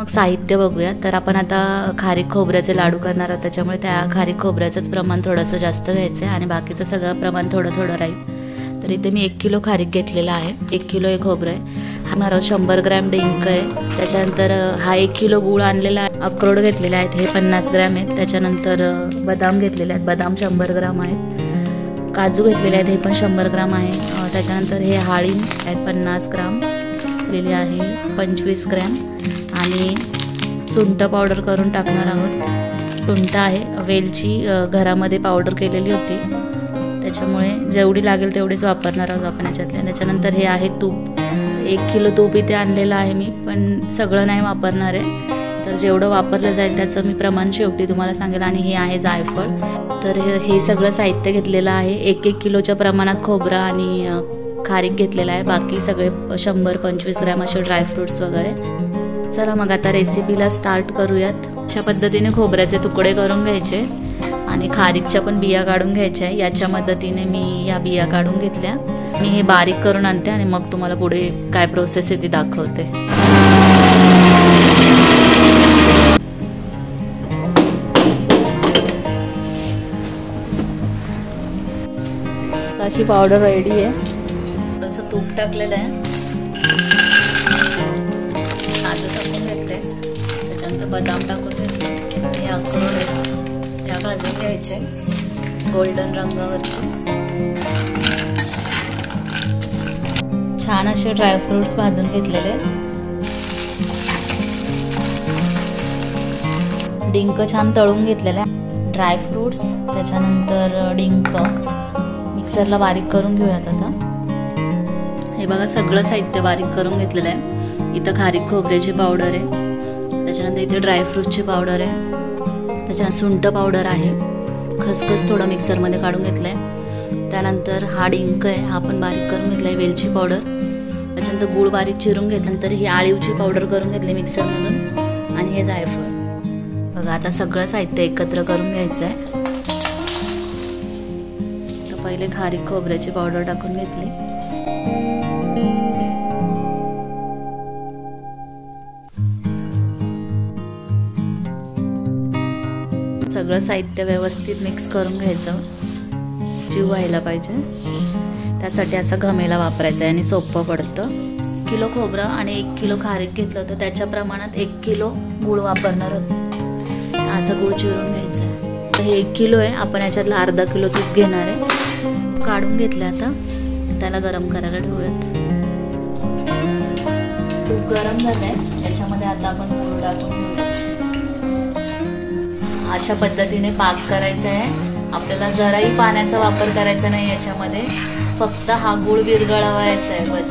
मग साहित्य बघूया. तर आपण आता खारीक खोबऱ्याचे लाडू करणार आहोत, त्याच्यामुळे त्या खारीक खोबऱ्याचंच प्रमाण थोडंसं जास्त घ्यायचं आहे आणि बाकीचं सगळं प्रमाण थोडं थोडं राहील. तर इथे मी 1 किलो खारीक घेतलेला आहे. 1 किलो हे खोबरं आहे. हा 100 ग्रॅम डिंक आहे. त्याच्यानंतर हा 1 किलो गूळ आणलेला आहे. अक्रोड घेतलेले आहेत, हे 50 ग्रॅम आहेत. त्याच्यानंतर बदाम घेतलेले आहेत, बदाम 100 ग्रॅम आहेत. काजू घेतलेले आहेत, हे पण 100 ग्रॅम आहे. त्याच्यानंतर हे हाळीम आहेत 50 ग्रॅम घेतलेली आहे, 25 ग्रॅम. आणि सुंठ पावडर करून टाकणार आहोत. सुंठ आहे, वेलची घरामध्ये पावडर केलेली होती, त्याच्यामुळे जेवढी लागेल तेवढीच वापरणार आहोत आपण याच्यातल्या. त्याच्यानंतर हे आहे तूप. 1 किलो तूप इथे आणलेलं आहे मी, पण सगळं नाही वापरणार आहे. तर जेवढं वापरलं जाईल त्याचं मी प्रमाण शेवटी तुम्हाला सांगेल. आणि हे आहे जायफळ. तर हे सगळं साहित्य घेतलेलं आहे. 1-1 किलोच्या प्रमाणात खोबरं आणि खारीक घेतलेलं आहे. बाकी सगळे 100-25 ग्रॅम असे ड्रायफ्रुट्स वगैरे. चला मग आता रेसिपीला स्टार्ट करूयात. अशा पद्धतीने खोबऱ्याचे तुकडे करून घ्यायचे आणि खारीकच्या पण बिया काढून घ्यायच्या आहे. याच्या मदतीने मी या बिया काढून घेतल्या. मी हे बारीक करून आणते आणि मग तुम्हाला पुढे काय प्रोसेस आहे ती दाखवते. अशी पावडर रेडी आहे. थोडंसं तूप टाकलेलं आहे, काजू टाकून घेतले, त्याच्यानंतर बदाम टाकून घेतले, हे अक्रोड आहे, या भाजून घ्यायचे गोल्डन रंगावरचे. छान असे ड्रायफ्रुट्स भाजून घेतलेले आहेत. डिंक छान तळून घेतलेला आहे. ड्रायफ्रुट्स त्याच्यानंतर डिंक मिक्सरला बारीक करून घेऊयात आता. हे बघा सगळं साहित्य बारीक करून घेतलेलं आहे. इथं खारीक खोबऱ्याची पावडर आहे, त्याच्यानंतर इथे ड्रायफ्रूटची पावडर आहे, त्याच्यानंतर सुंठ पावडर आहे, खसखस थोडं मिक्सरमध्ये काढून घेतलं आहे. त्यानंतर हा डिंक आहे, हा पण बारीक करून घेतला आहे, वेलची पावडर. त्याच्यानंतर गूळ बारीक चिरून घेतल्यानंतर ही आळीवची पावडर करून घेतली मिक्सरमधून. आणि हे जायफळ. बघा आता सगळं साहित्य एकत्र करून घ्यायचं आहे. तर पहिले खारीक खोबऱ्याची पावडर टाकून घेतली. सगळं साहित्य व्यवस्थित मिक्स करून घ्यायचं, जीव व्हायला पाहिजे. त्यासाठी असं घमेला वापरायचं आहे आणि सोपं पडतं. 1 किलो खोबरं आणि 1 किलो खारीक घेतलं होतं, त्याच्या प्रमाणात 1 किलो गूळ वापरणार आहोत. असं गूळ चिरून घ्यायचं आहे. तर हे 1 किलो आहे, आपण याच्यातला अर्धा किलो तूप घेणार आहे. काढून घेतलं, आता त्याला गरम करायला ठेवूयात. तूप गरम झालंय, याच्यामध्ये आता आपण गूळ टाकून घेऊया. अशा पद्धतीने पाक करायचा आहे. आपल्याला जराही पाण्याचा वापर करायचा नाही याच्यामध्ये, फक्त हा गूळ विरघळवायचा आहे बस.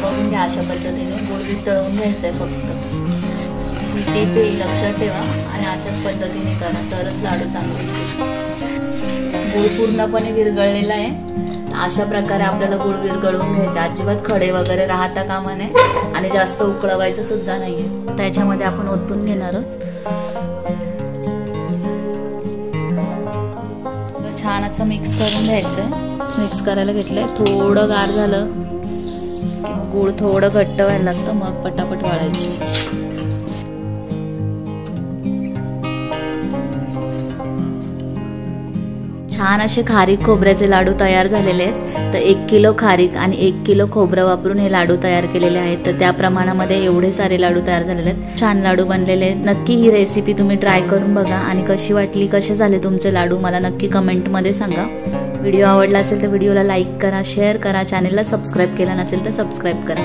बघून घ्या, अशा पद्धतीने गूळ वितळवून घ्यायचा आहे फक्त. ही टीप हे लक्षात ठेवा आणि अशाच पद्धतीने करा, तरच लाडू चांगले होतील. गूळ पूर्णपणे विरघळलेला आहे. अशा प्रकारे आपल्याला गूळ विरघळवून घ्यायचा. अजिबात खडे वगैरे राहता कामा नये आणि जास्त उकळवायचं सुद्धा नाहीये. त्याच्यामध्ये आपण ओतून घेणार आहोत. छान असं मिक्स करून घ्यायचंय. मिक्स करायला घेतलंय. थोडं गार झालं की गूळ थोडं घट्ट व्हायला लागतं, मग पटापट वाळायचं. छान असे खारीक खोबऱ्याचे लाडू तयार झालेले आहेत. तर 1 किलो खारीक आणि 1 किलो खोबरं वापरून हे लाडू तयार केलेले आहेत. तर त्या प्रमाणामध्ये एवढे सारे लाडू तयार झालेले आहेत. छान लाडू बनलेले आहेत. नक्की ही रेसिपी तुम्ही ट्राय करून बघा आणि कशी वाटली, कसे झाले तुमचे लाडू मला नक्की कमेंटमध्ये सांगा. व्हिडिओ आवडला असेल तर व्हिडिओला लाईक करा, शेअर करा, चॅनलला सबस्क्राईब केला नसेल तर सबस्क्राईब करा.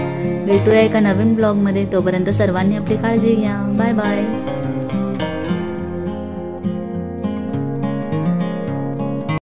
भेटूया एका नवीन ब्लॉगमध्ये. तोपर्यंत सर्वांनी आपली काळजी घ्या. Bye bye.